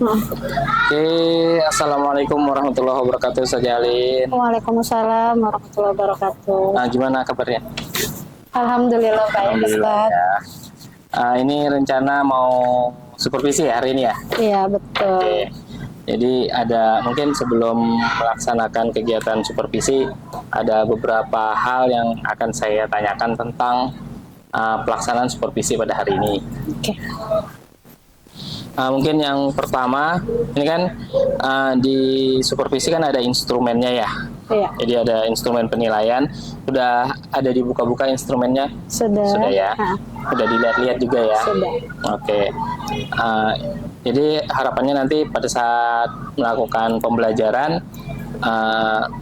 Oke, assalamualaikum warahmatullahi wabarakatuh, Sajalin. Waalaikumsalam warahmatullahi wabarakatuh. Nah, gimana kabarnya? Alhamdulillah baik, Alhamdulillah Ustaz. ya. Ini rencana mau supervisi ya hari ini ya? Iya, betul. Oke. Jadi ada mungkin sebelum melaksanakan kegiatan supervisi ada beberapa hal yang akan saya tanyakan tentang pelaksanaan supervisi pada hari ini. Oke. Mungkin yang pertama, ini kan di supervisi kan ada instrumennya ya. Iya. Jadi ada instrumen penilaian. Sudah ada dibuka-buka instrumennya? Sudah ya. Sudah dilihat-lihat juga ya. Sudah. Oke. Jadi harapannya nanti pada saat melakukan pembelajaran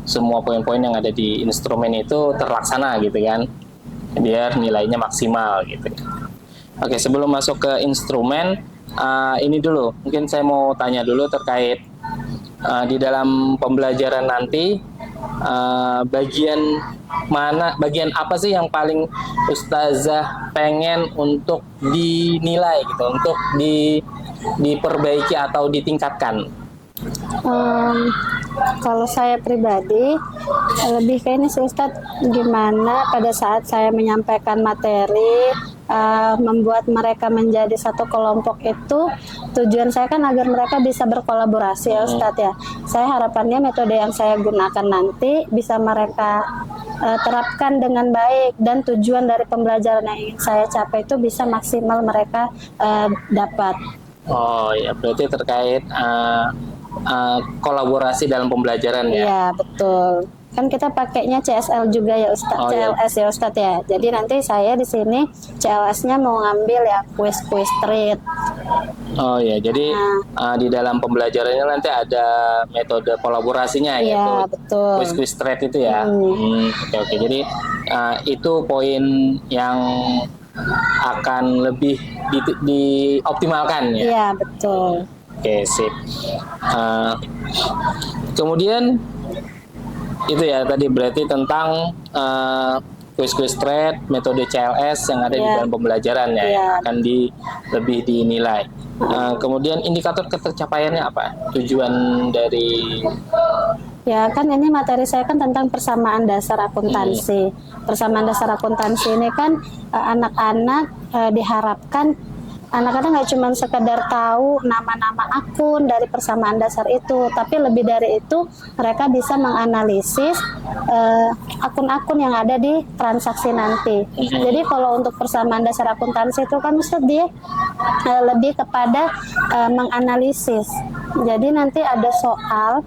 semua poin-poin yang ada di instrumen itu terlaksana gitu kan, biar nilainya maksimal gitu. Oke, sebelum masuk ke instrumen, ini dulu, mungkin saya mau tanya dulu terkait di dalam pembelajaran nanti bagian apa sih yang paling Ustazah pengen untuk dinilai gitu, untuk diperbaiki atau ditingkatkan? Kalau saya pribadi lebih ke ini sih Ustadz, gimana pada saat saya menyampaikan materi, membuat mereka menjadi satu kelompok itu, tujuan saya kan agar mereka bisa berkolaborasi ya Ustadz ya. Saya harapannya metode yang saya gunakan nanti bisa mereka terapkan dengan baik, dan tujuan dari pembelajaran yang ingin saya capai itu bisa maksimal mereka dapat. Oh ya, berarti terkait kolaborasi dalam pembelajaran ya? Iya, betul. Kan kita pakainya CSL juga ya Ustadz, CLS ya Ustadz ya. Jadi nanti saya di sini CLS-nya mau ngambil ya kuis-kuis street. Oh ya, jadi di dalam pembelajarannya nanti ada metode kolaborasinya Iya, yaitu betul. kuis-kuis street itu ya. Oke. Jadi itu poin yang akan lebih dioptimalkan ya. Iya, betul. Oke, sip. Kemudian itu ya tadi berarti tentang kuis-kuis street, metode CLS yang ada di dalam pembelajaran ya, yang akan lebih dinilai. Kemudian indikator ketercapaiannya apa? Tujuan dari... Ya kan ini materi saya kan tentang persamaan dasar akuntansi. Persamaan dasar akuntansi ini kan anak-anak diharapkan anak-anak nggak cuma sekedar tahu nama-nama akun dari persamaan dasar itu, tapi lebih dari itu mereka bisa menganalisis akun-akun yang ada di transaksi nanti. Jadi kalau untuk persamaan dasar akuntansi itu kan Ustaz dia lebih kepada menganalisis. Jadi nanti ada soal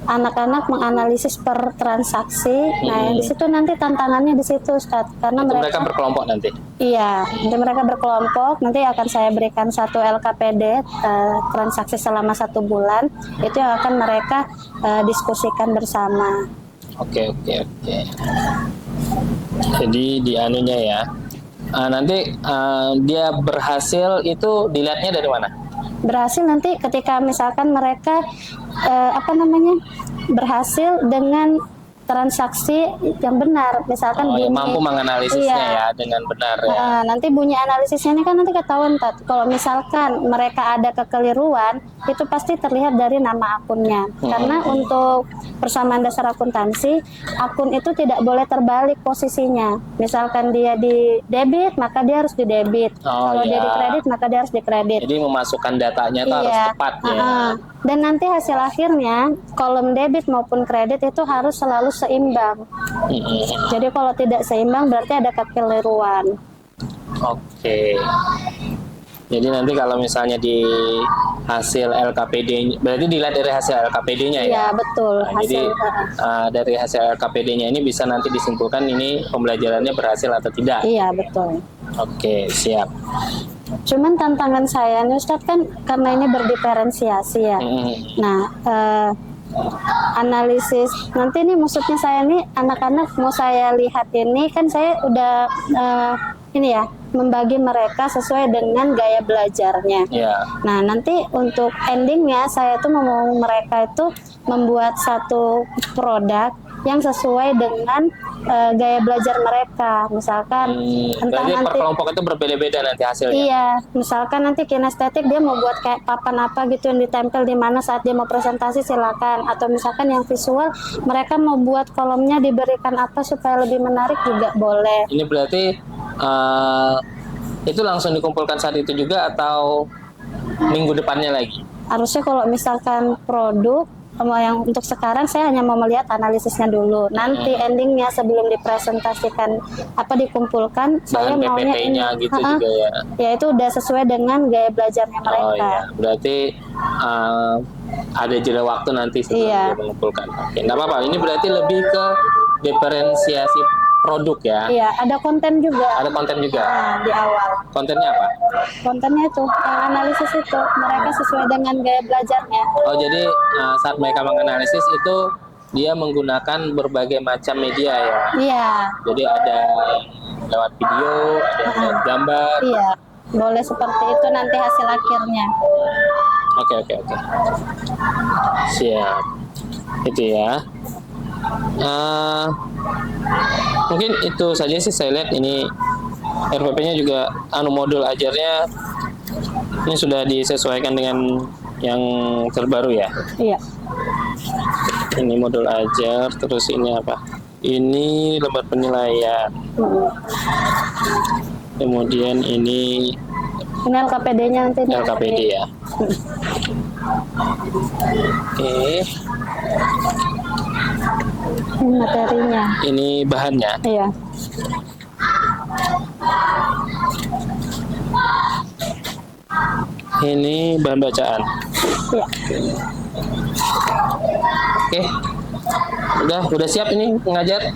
anak-anak menganalisis per transaksi. Nah, yang di situ nanti tantangannya di situ, Ustaz. Karena mereka berkelompok nanti. Iya, nanti mereka berkelompok. Nanti akan saya berikan satu LKPD transaksi selama 1 bulan. Itu yang akan mereka diskusikan bersama. Oke. Jadi di anunya ya. Nanti dia berhasil itu dilihatnya dari mana? Berhasil nanti ketika misalkan mereka berhasil dengan transaksi yang benar, misalkan bunyi, mampu menganalisisnya ya dengan benar ya. Nanti bunyi analisisnya ini kan nanti ketahuan kalau misalkan mereka ada kekeliruan itu pasti terlihat dari nama akunnya. Karena untuk persamaan dasar akuntansi, akun itu tidak boleh terbalik posisinya. Misalkan dia di debit maka dia harus di debit. Kalau dia di kredit maka dia harus di kredit. Jadi memasukkan datanya itu harus tepat ya. Dan nanti hasil akhirnya kolom debit maupun kredit itu harus selalu seimbang. Jadi kalau tidak seimbang berarti ada kekeliruan. Oke. Jadi nanti kalau misalnya di hasil LKPD, berarti dilihat dari hasil LKPD-nya ya? Iya, betul. Jadi dari hasil LKPD-nya ini bisa nanti disimpulkan ini pembelajarannya berhasil atau tidak? Iya, betul. Oke, siap. Cuman tantangan saya nih Ustadz kan karena ini berdiferensiasi ya. Nah, analisis nanti nih maksudnya saya nih anak-anak mau saya lihat ini kan saya udah membagi mereka sesuai dengan gaya belajarnya. Nah nanti untuk endingnya saya tuh mau mereka itu membuat satu produk yang sesuai dengan gaya belajar mereka. Misalkan entah Berarti per nanti kelompok itu berbeda-beda nanti hasilnya. iya, misalkan nanti kinestetik dia mau buat kayak papan apa gitu yang ditempel di mana saat dia mau presentasi silakan. Atau misalkan yang visual mereka mau buat kolomnya diberikan apa supaya lebih menarik juga boleh. Ini berarti itu langsung dikumpulkan saat itu juga atau minggu depannya lagi? Harusnya kalau misalkan produk yang untuk sekarang saya hanya mau melihat analisisnya dulu. Nanti endingnya sebelum dipresentasikan apa dikumpulkan, saya Bahan maunya ini. PPT-nya gitu juga ya. Ya itu udah sesuai dengan gaya belajarnya mereka. Oh iya, berarti ada jeda waktu nanti sebelum Iya. dia mengumpulkan. Oke, nggak apa-apa. Ini berarti lebih ke diferensiasi produk ya. Iya, ada konten juga. Ada konten juga. Nah, di awal. Kontennya apa? Kontennya itu, yang analisis itu, mereka sesuai dengan gaya belajarnya. Oh, jadi saat mereka menganalisis itu dia menggunakan berbagai macam media ya. Iya, Jadi ada yang lewat video, ada yang lewat gambar. iya. Boleh seperti itu nanti hasil akhirnya. Oke. Siap. Itu ya. Mungkin itu saja sih saya lihat ini RPP-nya juga modul ajarnya ini sudah disesuaikan dengan yang terbaru ya. Iya. Ini modul ajar, terus ini apa? Ini lembar penilaian. Kemudian ini Ini LKPD-nya nanti. LKPD ya. Oke. Ini materinya. Ini bahannya. Iya. Ini bahan bacaan. Iya. Oke. Udah siap ini ngajar?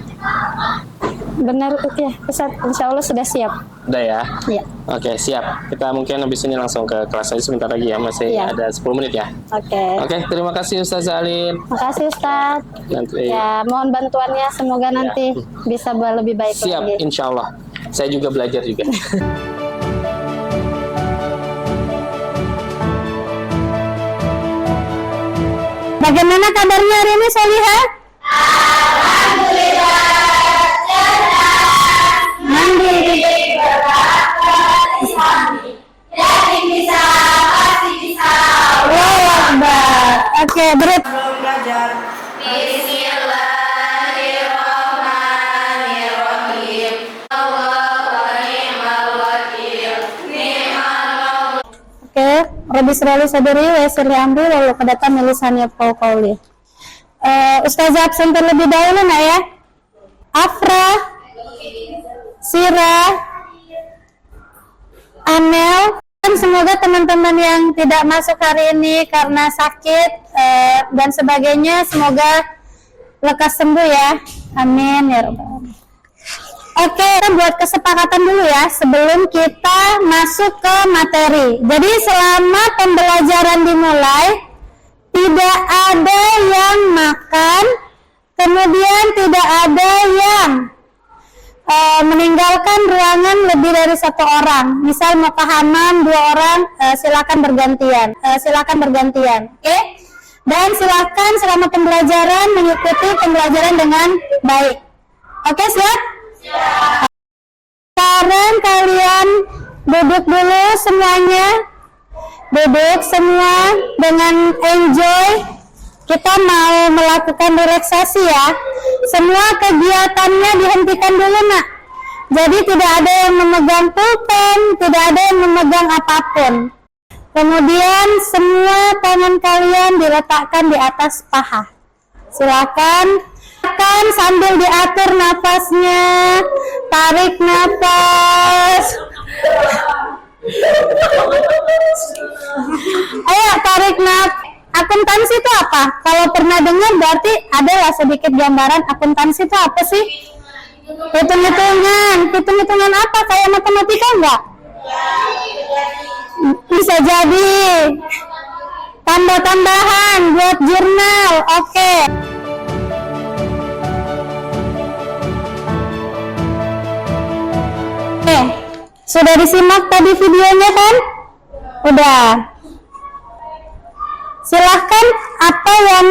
Benar ya, Ustaz. Insya Allah sudah siap. Udah ya? Iya. Oke, siap. Kita mungkin habis ini langsung ke kelas aja sebentar lagi ya. Masih Iya. ada 10 menit ya. Oke. Oke, terima kasih Ustaz Alin. Makasih Ustaz. Nanti Ya, mohon bantuannya semoga nanti bisa lebih baik siap, lagi. insya Allah. Saya juga belajar juga. Bagaimana kabarnya hari ini Solihah? Oke, berat. Oke, Rabbi Srali Sadari, Wesir Amri, lalu kedata milisannya Paul Kauli. Ustazah absen terlebih dahulu nak ya. Afra, Sira, Amel. Semoga teman-teman yang tidak masuk hari ini karena sakit dan sebagainya, semoga lekas sembuh ya. Amin ya Rabbal Alamin. Oke, kita buat kesepakatan dulu ya sebelum kita masuk ke materi. Jadi selama pembelajaran dimulai, tidak ada yang makan, kemudian tidak ada yang meninggalkan ruangan lebih dari satu orang. Misal mau ke hamam 2 orang, silakan bergantian. Oke? Dan silakan selama pembelajaran mengikuti pembelajaran dengan baik. Oke, siap? Sekarang kalian duduk dulu semuanya. Duduk semua dengan enjoy. Kita mau melakukan relaksasi ya. Semua kegiatannya dihentikan dulu nak. Jadi tidak ada yang memegang pulpen, tidak ada yang memegang apapun. Kemudian semua tangan kalian diletakkan di atas paha. Silakan sambil diatur nafasnya. Tarik nafas. Ayo tarik nafas. Akuntansi itu apa? Kalau pernah dengar berarti adalah sedikit gambaran akuntansi itu apa sih? Hitung-hitungan apa? Kayak matematika enggak? Bisa jadi tambah-tambahan buat jurnal. Oke. Sudah disimak tadi videonya kan? Udah. Silahkan apa yang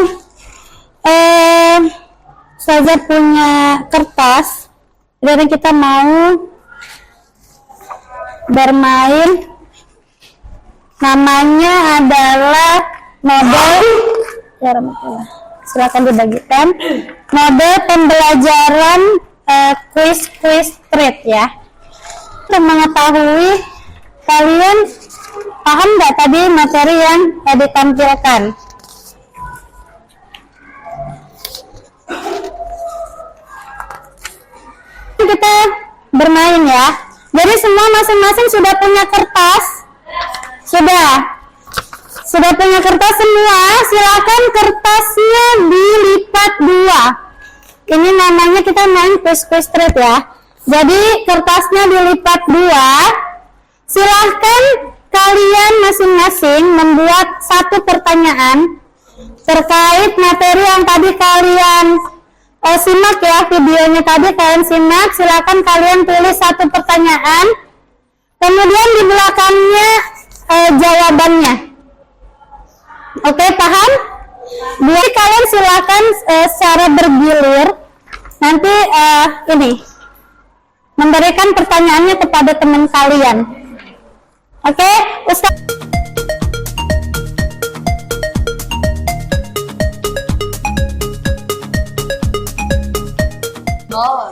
Ustazah punya kertas, jadi kita mau bermain. Namanya adalah model, ya rahmatullah, silakan dibagikan. Model pembelajaran quiz street ya. Untuk mengetahui kalian paham nggak tadi materi yang ditampilkan? Kita bermain ya. Jadi semua masing-masing sudah punya kertas? Sudah punya kertas semua? Silakan kertasnya dilipat 2. Ini namanya kita main quiz street ya. Jadi kertasnya dilipat 2. Silahkan kalian masing-masing membuat 1 pertanyaan terkait materi yang tadi kalian simak ya, videonya tadi kalian simak. Silahkan kalian tulis 1 pertanyaan, kemudian di belakangnya jawabannya. Oke, paham? Jadi kalian silahkan secara bergilir nanti ini memberikan pertanyaannya kepada teman kalian. Oke, Ustaz.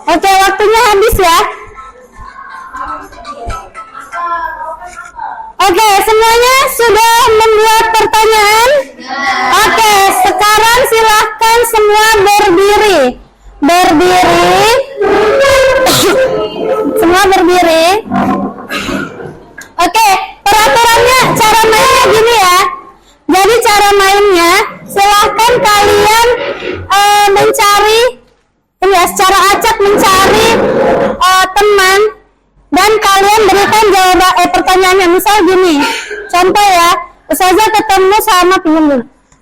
Oke, waktunya habis ya. Oke, semuanya sudah membuat pertanyaan? Oke, sekarang silahkan semua berdiri. Semua berdiri. Oke, peraturannya cara mainnya gini ya. Jadi cara mainnya silahkan kalian mencari ini ya, secara acak mencari teman dan kalian berikan jawaban pertanyaannya. Misal gini, contoh ya, Ustazah ketemu sama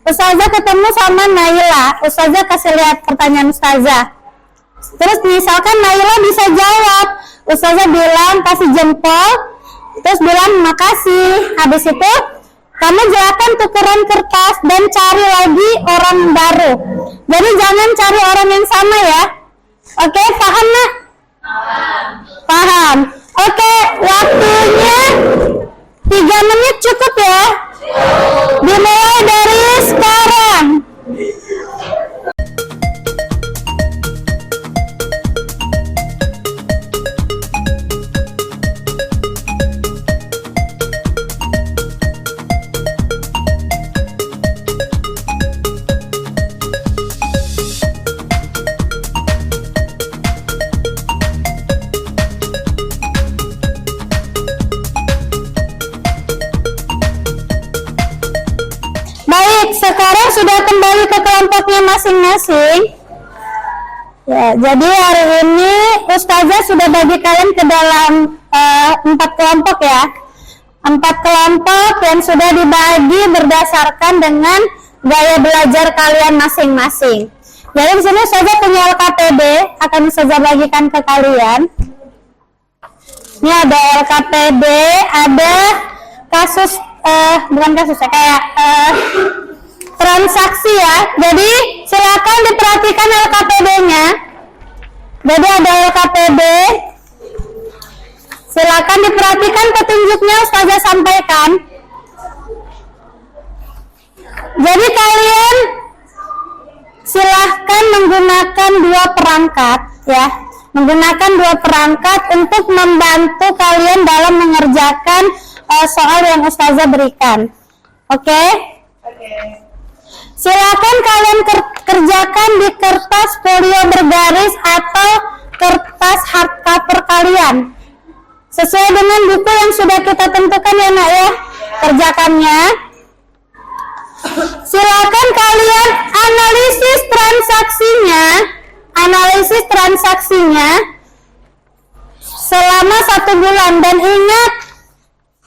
Ustazah ketemu sama Naila. Ustazah kasih lihat pertanyaan Ustazah. Terus misalkan Naila bisa jawab, Ustazah bilang kasih jempol, terus bilang makasih. Habis itu kamu silakan tukeran kertas dan cari lagi orang baru. Jadi jangan cari orang yang sama ya. Oke, paham nak? Paham. Oke, waktunya 3 menit cukup ya. Dimulai dari sekarang. Sekarang sudah kembali ke kelompoknya masing-masing. Ya, jadi hari ini Ustazah sudah bagi kalian ke dalam 4 kelompok ya. 4 kelompok yang sudah dibagi berdasarkan dengan gaya belajar kalian masing-masing. Jadi di sini Ustazah punya LKPD, akan Ustazah bagikan ke kalian. Ini ada LKPD, ada kasus bukan kasus ya, kayak transaksi ya. Jadi silakan diperhatikan LKPD-nya. Jadi ada LKPD. Silakan diperhatikan petunjuknya Ustazah sampaikan. Jadi kalian silahkan menggunakan 2 perangkat ya. Menggunakan 2 perangkat untuk membantu kalian dalam mengerjakan soal yang Ustazah berikan. Oke? Silakan kalian kerjakan di kertas folio bergaris atau kertas hardcover kalian. Sesuai dengan buku yang sudah kita tentukan ya nak ya, kerjakannya. Silakan kalian analisis transaksinya selama 1 bulan dan ingat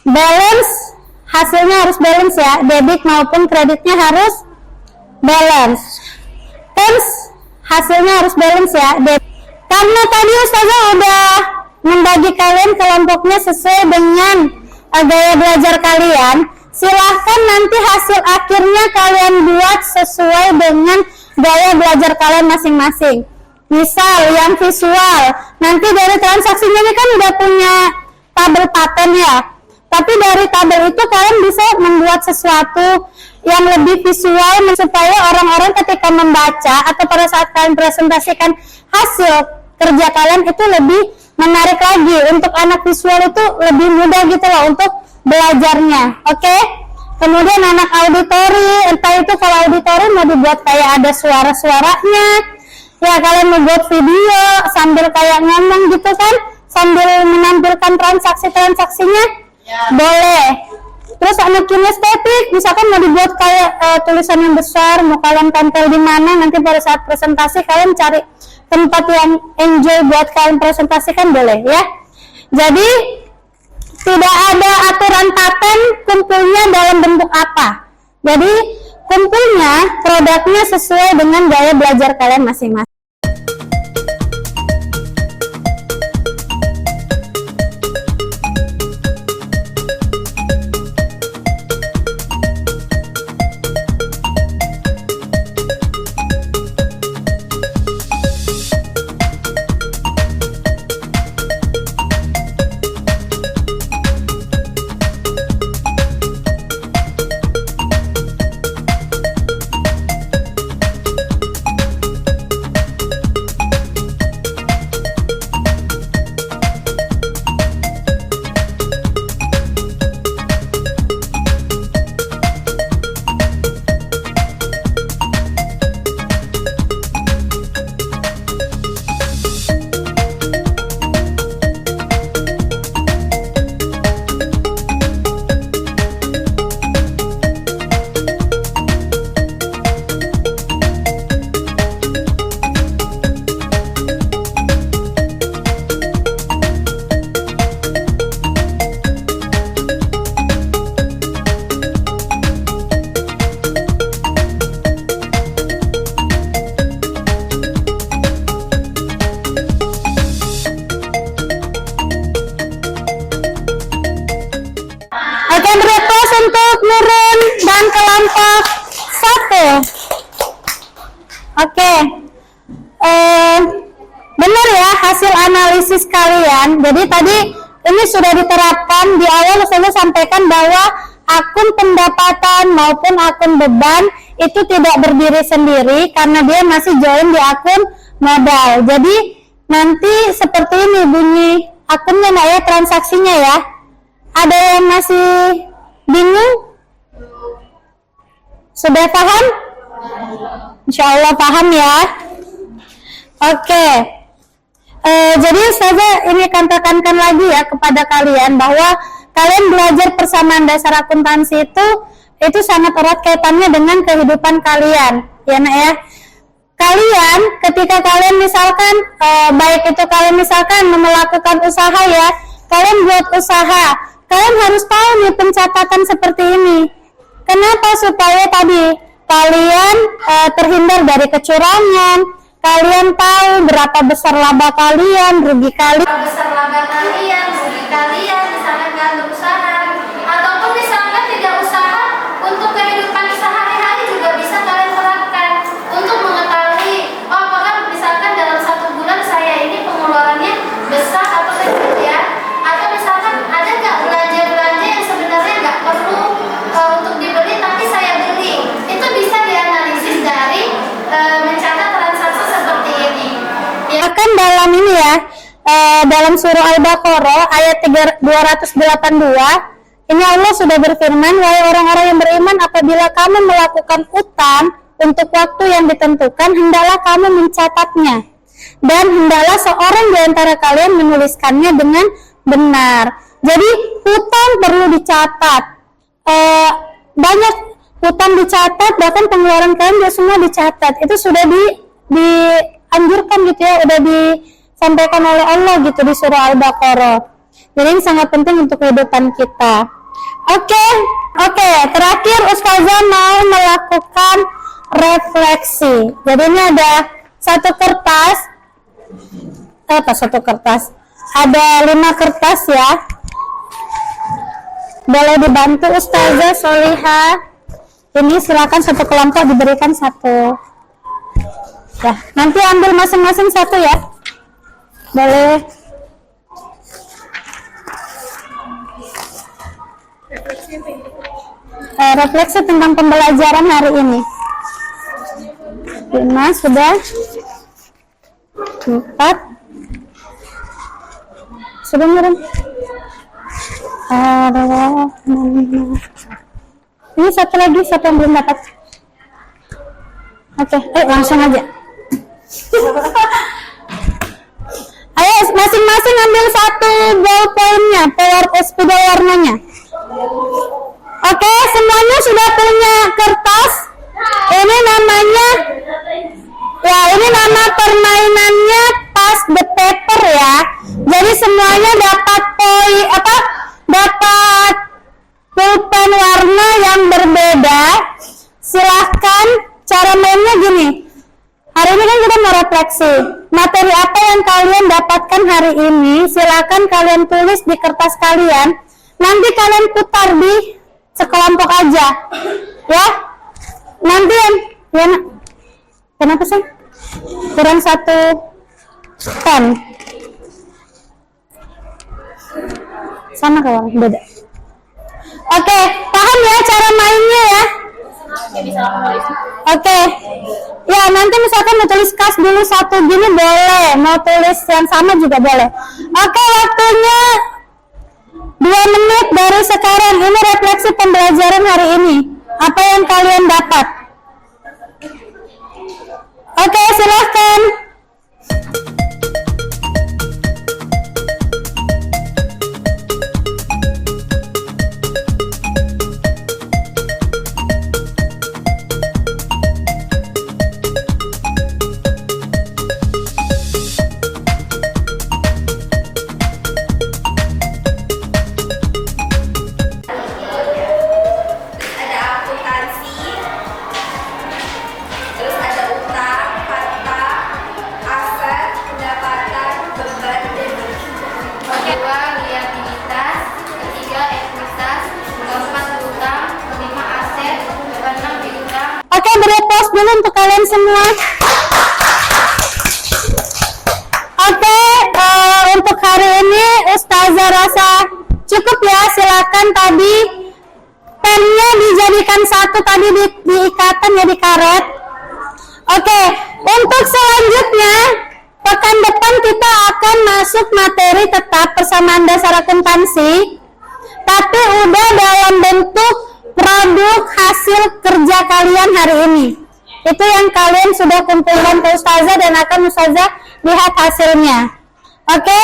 balance, hasilnya harus balance ya, debit maupun kreditnya harus balance. Terms hasilnya harus balance ya. Karena tadi Ustazah udah membagi kalian kelompoknya sesuai dengan gaya belajar kalian, silahkan nanti hasil akhirnya kalian buat sesuai dengan gaya belajar kalian masing-masing. Misal yang visual, nanti dari transaksinya ini kan udah punya tabel paten ya. Tapi dari tabel itu kalian bisa membuat sesuatu yang lebih visual supaya orang-orang ketika membaca atau pada saat kalian presentasikan hasil kerja kalian itu lebih menarik lagi. Untuk anak visual itu lebih mudah gitu loh untuk belajarnya. Oke? Kemudian anak auditori, entah itu kalau auditori mau dibuat kayak ada suara-suaranya, ya kalian membuat video sambil kayak ngomong gitu kan, sambil menampilkan transaksi-transaksinya, boleh. Terus anak kinestetik, misalkan mau dibuat kayak tulisan yang besar, mau kalian tempel di mana, nanti pada saat presentasi kalian cari tempat yang enjoy buat kalian presentasikan, boleh ya. Jadi tidak ada aturan paten kumpulnya dalam bentuk apa. Jadi kumpulnya produknya sesuai dengan gaya belajar kalian masing-masing. Oke, berlepas untuk nurun dan kelompok 1. Oke, benar ya hasil analisis kalian. Jadi tadi ini sudah diterapkan di awal. Saya sampaikan bahwa akun pendapatan maupun akun beban itu tidak berdiri sendiri karena dia masih join di akun modal. Jadi nanti seperti ini bunyi akunnya, nah ya, transaksinya ya. Ada yang masih bingung? Sudah paham? Insya Allah paham ya. Oke. Jadi saya ini katakan lagi ya kepada kalian bahwa kalian belajar persamaan dasar akuntansi itu sangat erat kaitannya dengan kehidupan kalian, ya nak ya. Kalian ketika kalian misalkan baik itu kalian misalkan melakukan usaha ya, kalian buat usaha, kalian harus tahu nih pencatatan seperti ini. Kenapa? Supaya tadi kalian terhindar dari kecurangan, kalian tahu berapa besar laba kalian, rugi kalian. Besar laba kalian, rugi kalian, misalkan kalian berusaha, ataupun misalkan tidak usaha, untuk kehidupan sehari-hari juga bisa kalian terapkan untuk mengetahui, oh apakah misalkan dalam 1 bulan saya ini pengeluarannya besar atau kecil ya, atau misalkan ada nggak belanja-belanja yang sebenarnya nggak perlu untuk dibeli tapi saya beli, itu bisa dianalisis dari mencatat transaksi seperti ini. Ya kan dalam ini ya, dalam surah Al-Baqarah ayat 282, ini Allah sudah berfirman, wahai orang-orang yang beriman, apabila kamu melakukan utang untuk waktu yang ditentukan, hendaklah kamu mencatatnya, dan hendaklah seorang di antara kalian menuliskannya dengan benar. Jadi hutang perlu dicatat, banyak hutang dicatat, bahkan pengeluaran kalian juga semua dicatat. Itu sudah dianjurkan gitu ya, udah disampaikan oleh Allah gitu di surah Al-Baqarah. Jadi ini sangat penting untuk kehidupan kita. Oke, terakhir Ustazah mau melakukan refleksi. Jadi ini ada satu kertas, ada 5 kertas ya. Boleh dibantu Ustazah Solihah. Ini silakan satu kelompok diberikan 1. Ya, nanti ambil masing-masing satu ya. Boleh. Refleksi tentang pembelajaran hari ini. 5 sudah. 4 sudah belum? Ini satu lagi, siapa yang belum dapat? Oke, langsung aja. Ayo masing-masing ambil satu ballpointnya, spidol warnanya. Oke, semuanya sudah punya kertas. Ini namanya, ya ini nama permainannya pass the paper ya. Jadi semuanya dapat dapat pulpen warna yang berbeda. Silahkan, cara mainnya gini. Hari ini kan kita mau refleksi. Materi apa yang kalian dapatkan hari ini, silakan kalian tulis di kertas kalian. Nanti kalian putar di sekelompok aja. Ya. Nanti ya, kenapa sih? Kurang satu pen. Sama kawan, beda. Oke, paham ya cara mainnya ya? Oke. Ya, nanti misalkan mau tulis kas dulu satu gini boleh, mau tulis yang sama juga boleh. Oke, waktunya 2 menit dari sekarang. Ini refleksi pembelajaran hari ini. Apa yang kalian dapat? Oke, silahkan. Oke, beri pause dulu untuk kalian semua. Oke, untuk hari ini Ustazah rasa cukup ya. Silakan tadi pennya dijadikan satu tadi di ikatan ya, di karet. Oke, untuk selanjutnya pekan depan kita akan masuk materi tetap persamaan dasar akuntansi, tapi udah dalam bentuk produk hasil kerja kalian hari ini. Itu yang kalian sudah kumpulkan ke Ustazah dan akan Ustazah lihat hasilnya. Oke?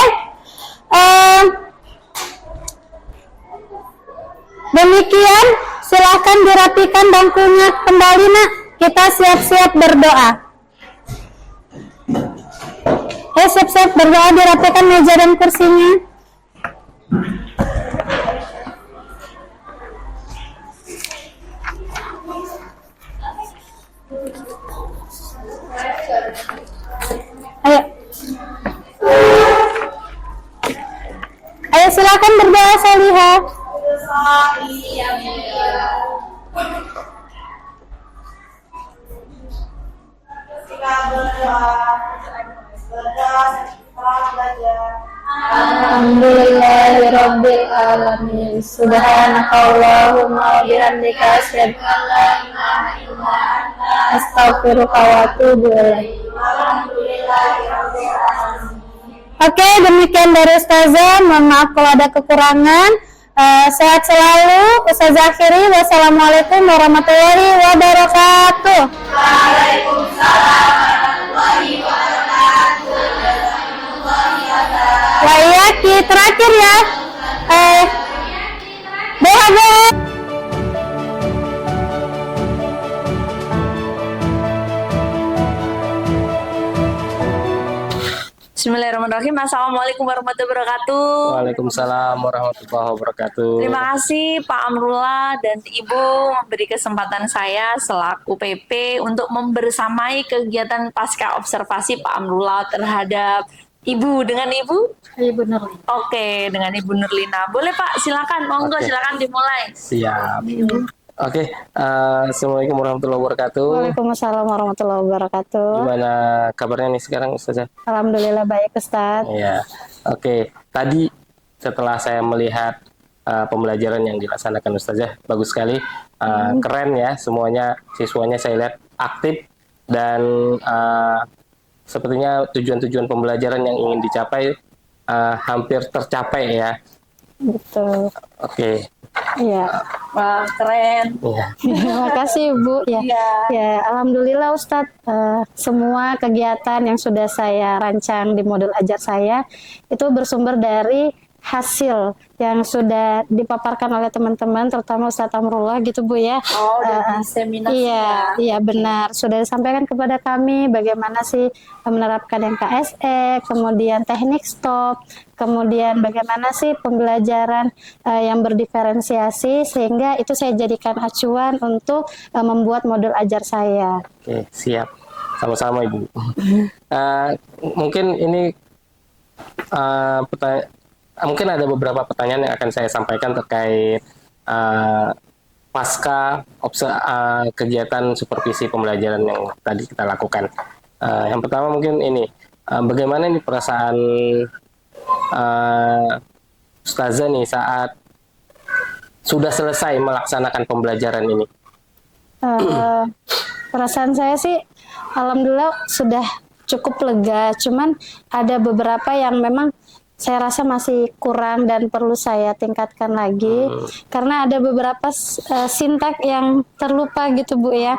Demikian, silahkan dirapikan bangkunya kembali nak. Kita siap-siap berdoa. Siap-siap berdoa, dirapikan meja dan kursinya. Ayo. Ayo silakan berdoa Salihah. Alhamdulillahirabbil alamin. Subhanakallahumma wa bihamdika asyhadu an la ilaha illa anta astaghfiruka wa atubu ilaik. Oke, demikian dari Ustazah. Mohon maaf kalau ada kekurangan. Sehat selalu. Ustazah akhiri. Wassalamualaikum warahmatullahi wabarakatuh. Waalaikumsalam warahmatullahi wabarakatuh. Wa'iyaki. Terakhir ya. Doa. Bismillahirrahmanirrahim. Assalamualaikum warahmatullahi wabarakatuh. Waalaikumsalam warahmatullahi wabarakatuh. Terima kasih Pak Amrullah dan Ibu memberi kesempatan saya selaku PP untuk membersamai kegiatan pasca observasi Pak Amrullah terhadap Ibu. Dengan Ibu? Ibu Nurlina. Oke, dengan Ibu Nurlina. Boleh Pak, silakan. Monggo, silakan dimulai. Siap. Oke, Assalamualaikum warahmatullahi wabarakatuh. Waalaikumsalam warahmatullahi wabarakatuh. Gimana kabarnya nih sekarang, Ustazah? Alhamdulillah baik, Ustadz. Iya. Oke, tadi setelah saya melihat pembelajaran yang dilaksanakan Ustazah, bagus sekali. Keren ya, semuanya siswanya saya lihat aktif dan sepertinya tujuan-tujuan pembelajaran yang ingin dicapai hampir tercapai ya. Betul. Oke. Iya. Wah, keren. Iya. Terima kasih, Bu. Ya, Iya. ya, alhamdulillah Ustadz, semua kegiatan yang sudah saya rancang di modul ajar saya itu bersumber dari hasil yang sudah dipaparkan oleh teman-teman, terutama Ustadz Amrullah gitu, Bu ya. Oh, dari seminar. Iya, iya benar. Sudah disampaikan kepada kami bagaimana sih menerapkan MKSE, kemudian teknik stop, kemudian bagaimana sih pembelajaran yang berdiferensiasi, sehingga itu saya jadikan acuan untuk membuat modul ajar saya. Oke, siap. Sama-sama, Ibu. Mungkin ini mungkin ada beberapa pertanyaan yang akan saya sampaikan terkait pasca kegiatan supervisi pembelajaran yang tadi kita lakukan. Yang pertama mungkin ini, bagaimana nih perasaan Ustazah nih saat sudah selesai melaksanakan pembelajaran ini? Perasaan saya sih alhamdulillah sudah cukup lega, cuman ada beberapa yang memang saya rasa masih kurang dan perlu saya tingkatkan lagi karena ada beberapa sintak yang terlupa gitu, Bu ya.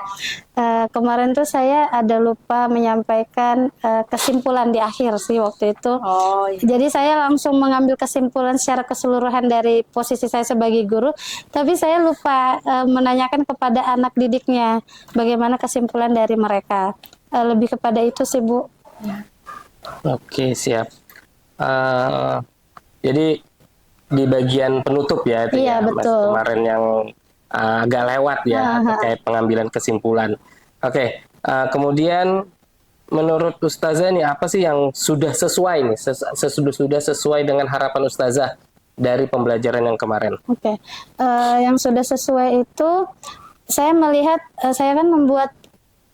Kemarin tuh saya ada lupa menyampaikan kesimpulan di akhir sih waktu itu. Oh, iya. Jadi saya langsung mengambil kesimpulan secara keseluruhan dari posisi saya sebagai guru, tapi saya lupa menanyakan kepada anak didiknya bagaimana kesimpulan dari mereka. Lebih kepada itu sih, Bu. Oke, siap. Jadi di bagian penutup ya, itu Iya, ya, Mas, betul. kemarin yang agak lewat ya terkait pengambilan kesimpulan. Oke, kemudian menurut Ustazah nih apa sih yang sudah sesuai nih, sudah sesuai dengan harapan Ustazah dari pembelajaran yang kemarin? Oke, yang sudah sesuai itu saya melihat saya kan membuat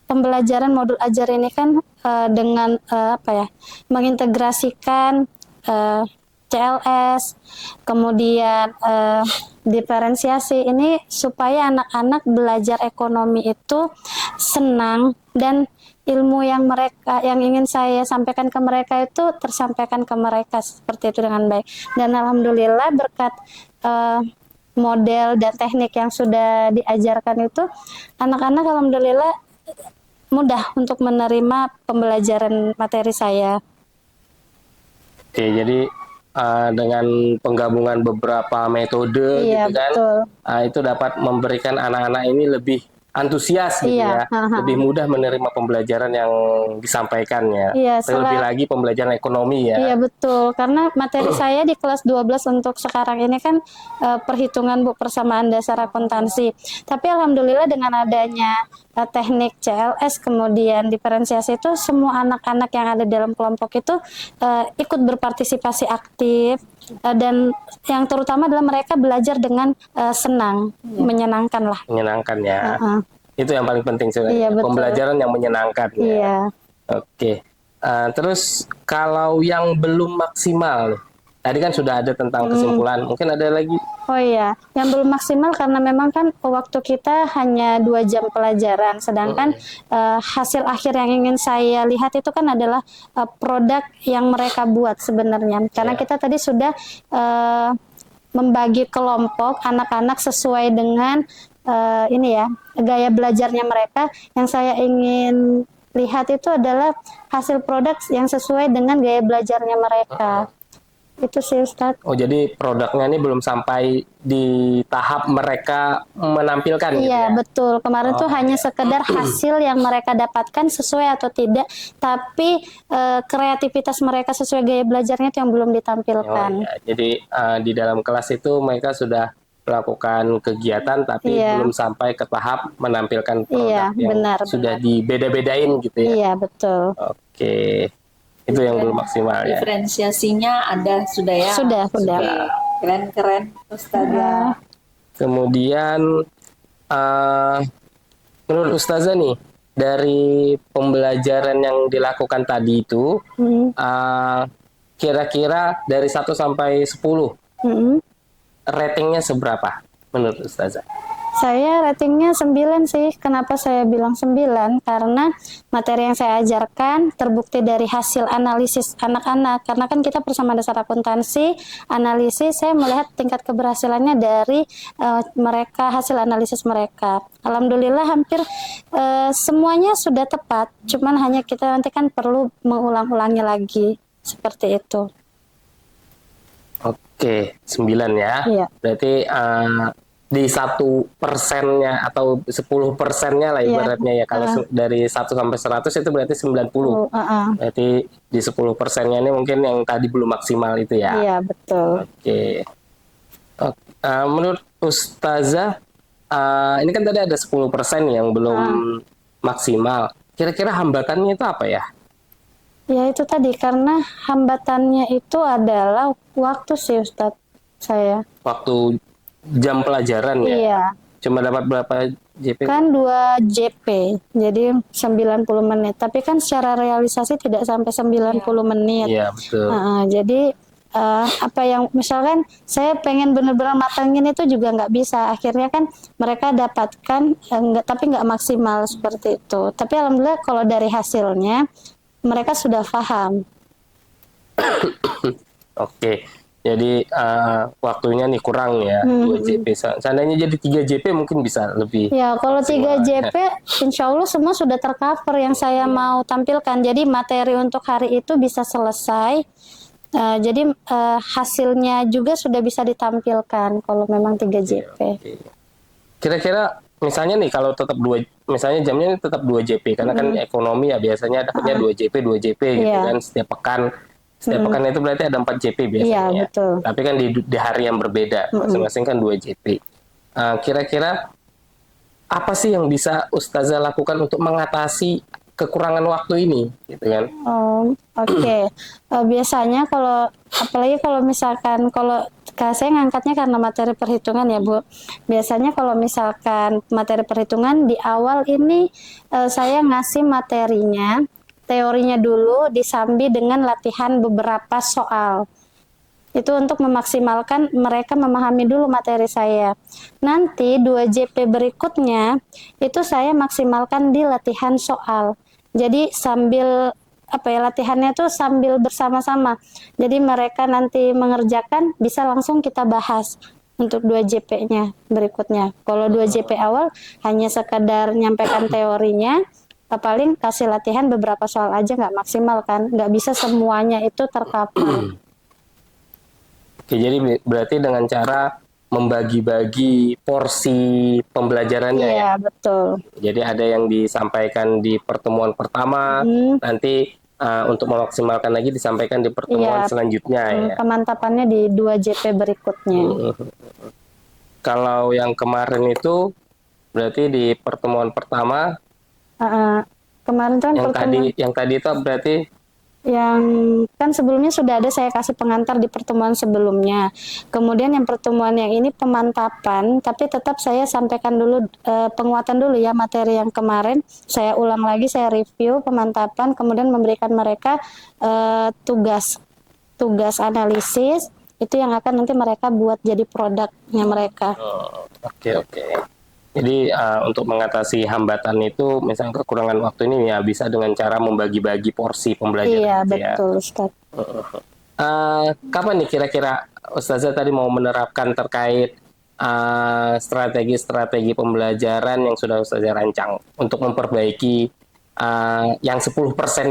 pembelajaran modul ajar ini kan dengan mengintegrasikan CLS, kemudian diferensiasi ini supaya anak-anak belajar ekonomi itu senang dan ilmu yang ingin saya sampaikan ke mereka itu tersampaikan ke mereka seperti itu dengan baik. Dan alhamdulillah berkat model dan teknik yang sudah diajarkan itu, anak-anak alhamdulillah mudah untuk menerima pembelajaran materi saya. Oke, jadi dengan penggabungan beberapa metode Iya, gitu kan, betul. Itu dapat memberikan anak-anak ini lebih antusias gitu Iya, ya, lebih mudah menerima pembelajaran yang disampaikan ya. Iya, Terlebih lagi pembelajaran ekonomi ya. Iya betul, karena materi saya di kelas 12 untuk sekarang ini kan perhitungan, Bu, persamaan dasar akuntansi. Tapi alhamdulillah dengan adanya teknik CLS kemudian diferensiasi itu, semua anak-anak yang ada dalam kelompok itu ikut berpartisipasi aktif, dan yang terutama adalah mereka belajar dengan senang, menyenangkan lah. Menyenangkan ya. Itu yang paling penting sebenarnya. Iya, betul. Pembelajaran yang menyenangkan ya. Iya. Oke. Terus kalau yang belum maksimal nih, tadi kan sudah ada tentang kesimpulan, mungkin ada lagi. Oh iya, yang belum maksimal karena memang kan waktu kita hanya 2 jam pelajaran, sedangkan hasil akhir yang ingin saya lihat itu kan adalah produk yang mereka buat sebenarnya. Karena kita tadi sudah membagi kelompok anak-anak sesuai dengan gaya belajarnya mereka. Yang saya ingin lihat itu adalah hasil produk yang sesuai dengan gaya belajarnya mereka. Itu sih, Ustadz. Oh, jadi produknya ini belum sampai di tahap mereka menampilkan gitu Iya, ya? betul. Kemarin tuh hanya sekedar hasil yang mereka dapatkan sesuai atau tidak, tapi kreativitas mereka sesuai gaya belajarnya itu yang belum ditampilkan. Oh, ya. Jadi di dalam kelas itu mereka sudah melakukan kegiatan tapi belum sampai ke tahap menampilkan produk yang benar, sudah dibeda-bedain gitu ya? Iya, betul. Oke, itu yang belum maksimal ya. Diferensiasinya ada sudah ya? Sudah. Keren-keren, Ustazah. Kemudian eh, menurut Ustazah nih, dari pembelajaran yang dilakukan tadi itu, Mm-mm. kira-kira dari 1 sampai 10, Mm-mm. ratingnya seberapa menurut Ustazah? Saya ratingnya 9 sih. Kenapa saya bilang 9? Karena materi yang saya ajarkan terbukti dari hasil analisis anak-anak. Karena kan kita bersama dasar akuntansi, analisis, saya melihat tingkat keberhasilannya dari mereka, hasil analisis mereka. Alhamdulillah hampir semuanya sudah tepat. Cuman hanya kita nanti kan perlu mengulang-ulangi lagi. Seperti itu. Oke, 9 ya. Iya. Berarti di 1%-nya atau 10%-nya lah Iya. ibaratnya ya. Kalau dari 1 sampai 100 itu berarti 90. Berarti di 10%-nya ini mungkin yang tadi belum maksimal itu ya. Iya, betul. Oke. Menurut Ustazah, ini kan tadi ada 10% yang belum maksimal. Kira-kira hambatannya itu apa ya? Ya itu tadi, karena hambatannya itu adalah waktu sih Ustadz saya. Waktu jam pelajaran ya? Iya, Cuma dapat berapa JP? kan 2 JP, jadi 90 menit. Tapi kan secara realisasi tidak sampai 90 menit. Iya, betul. Jadi apa yang misalkan saya pengen bener-bener matangin itu juga nggak bisa. Akhirnya kan mereka dapatkan tapi nggak maksimal seperti itu. Tapi alhamdulillah kalau dari hasilnya mereka sudah paham. Oke. Jadi waktunya nih kurang ya, 2 JP. Seandainya jadi 3 JP mungkin bisa lebih. Ya, kalau 3 maksimal, JP, insya Allah semua sudah tercover yang saya mau tampilkan. Jadi materi untuk hari itu bisa selesai. Jadi hasilnya juga sudah bisa ditampilkan kalau memang 3 JP. Oke. Kira-kira misalnya nih kalau tetap 2, misalnya jamnya ini tetap 2 JP karena kan ekonomi ya biasanya dapatnya 2 JP gitu Iya. kan setiap pekan. Setiap pekan itu berarti ada 4 JP biasanya. Iya, betul. Tapi kan di hari yang berbeda, masing-masing kan 2 JP. Kira-kira apa sih yang bisa Ustazah lakukan untuk mengatasi kekurangan waktu ini, gitu kan? Oke. Biasanya apalagi kalau misalkan saya ngangkatnya karena materi perhitungan ya Bu. Biasanya kalau misalkan materi perhitungan di awal ini saya ngasih materinya, teorinya dulu disambi dengan latihan beberapa soal. Itu untuk memaksimalkan mereka memahami dulu materi saya. Nanti 2 JP berikutnya itu saya maksimalkan di latihan soal. Jadi sambil latihannya tuh sambil bersama-sama. Jadi mereka nanti mengerjakan bisa langsung kita bahas untuk 2 JP-nya berikutnya. Kalau 2 JP awal hanya sekadar nyampaikan teorinya, paling kasih latihan beberapa soal aja nggak maksimal kan, nggak bisa semuanya itu tercover. Oke, jadi berarti dengan cara membagi-bagi porsi pembelajarannya ya. Iya, betul. Jadi ada yang disampaikan di pertemuan pertama, nanti untuk memaksimalkan lagi disampaikan di pertemuan selanjutnya ya. Pemantapannya di 2 JP berikutnya. Kalau yang kemarin itu berarti di pertemuan pertama. Kemarin kan yang tadi itu berarti yang kan sebelumnya sudah ada saya kasih pengantar di pertemuan sebelumnya. Kemudian yang pertemuan yang ini pemantapan, tapi tetap saya sampaikan dulu penguatan dulu ya materi yang kemarin. Saya ulang lagi, saya review pemantapan, kemudian memberikan mereka tugas analisis itu yang akan nanti mereka buat jadi produknya mereka. Oke. Jadi untuk mengatasi hambatan itu, misalnya kekurangan waktu ini ya bisa dengan cara membagi-bagi porsi pembelajaran. Iya, gitu betul, Ustaz. Kapan nih kira-kira Ustazah tadi mau menerapkan terkait strategi-strategi pembelajaran yang sudah Ustazah rancang untuk memperbaiki yang 10%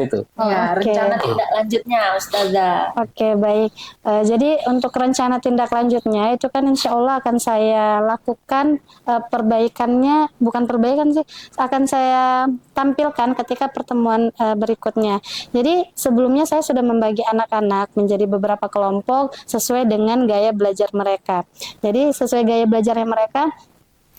itu? Rencana tindak lanjutnya Ustazah. Oke, baik. Jadi untuk rencana tindak lanjutnya itu kan insya Allah akan saya lakukan perbaikannya, bukan perbaikan sih, akan saya tampilkan ketika pertemuan berikutnya. Jadi sebelumnya saya sudah membagi anak-anak menjadi beberapa kelompok sesuai dengan gaya belajar mereka. Jadi sesuai gaya belajarnya mereka,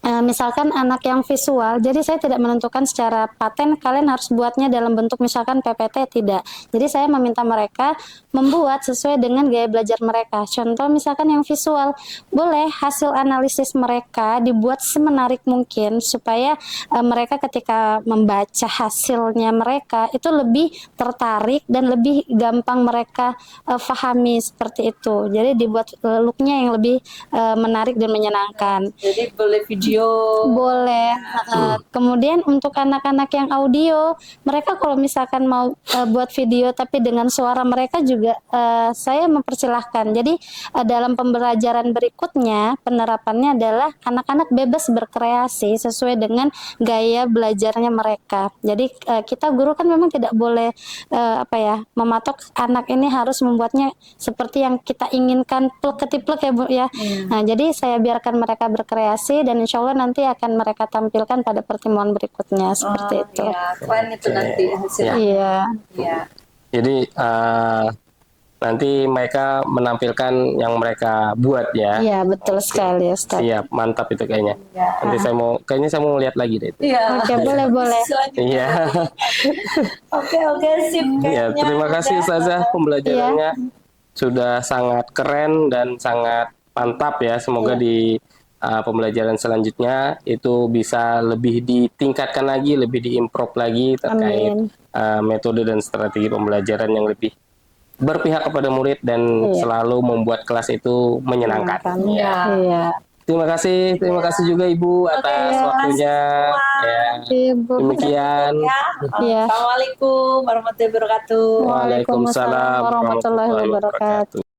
Misalkan anak yang visual, jadi saya tidak menentukan secara paten kalian harus buatnya dalam bentuk misalkan PPT, tidak. Jadi saya meminta mereka membuat sesuai dengan gaya belajar mereka. Contoh misalkan yang visual, boleh hasil analisis mereka dibuat semenarik mungkin supaya mereka ketika membaca hasilnya mereka itu lebih tertarik dan lebih gampang mereka fahami seperti itu. Jadi dibuat looknya yang lebih menarik dan menyenangkan. Jadi boleh video. Boleh. Kemudian untuk anak-anak yang audio, mereka kalau misalkan mau buat video tapi dengan suara mereka juga saya mempersilahkan. Jadi dalam pembelajaran berikutnya penerapannya adalah anak-anak bebas berkreasi sesuai dengan gaya belajarnya mereka. Jadi kita guru kan memang tidak boleh mematok anak ini harus membuatnya seperti yang kita inginkan plek ketiplek ya Bu ya. Nah, jadi saya biarkan mereka berkreasi dan insya Allah nanti akan mereka tampilkan pada pertemuan berikutnya seperti itu. Iya, keren itu nanti hasilnya. Iya. Iya. Jadi nanti mereka menampilkan yang mereka buat ya. Iya, betul sekali Ustaz. Siap, mantap itu kayaknya. Iya. Nanti kayaknya saya mau lihat lagi deh itu. Iya. Oke, boleh. Selanjutnya. Iya. Oke, sip. Ya, Kayaknya terima kasih udah. Ustazah pembelajarannya sudah sangat keren dan sangat mantap ya. Semoga di pembelajaran selanjutnya itu bisa lebih ditingkatkan lagi, lebih diimprove lagi terkait Amin. metode dan strategi pembelajaran yang lebih berpihak kepada murid dan selalu membuat kelas itu menyenangkan. Iya. Terima kasih juga Ibu atas waktunya. Ya, Ibu. demikian. Iya. Assalamualaikum warahmatullahi wabarakatuh. Waalaikumsalam warahmatullahi wabarakatuh.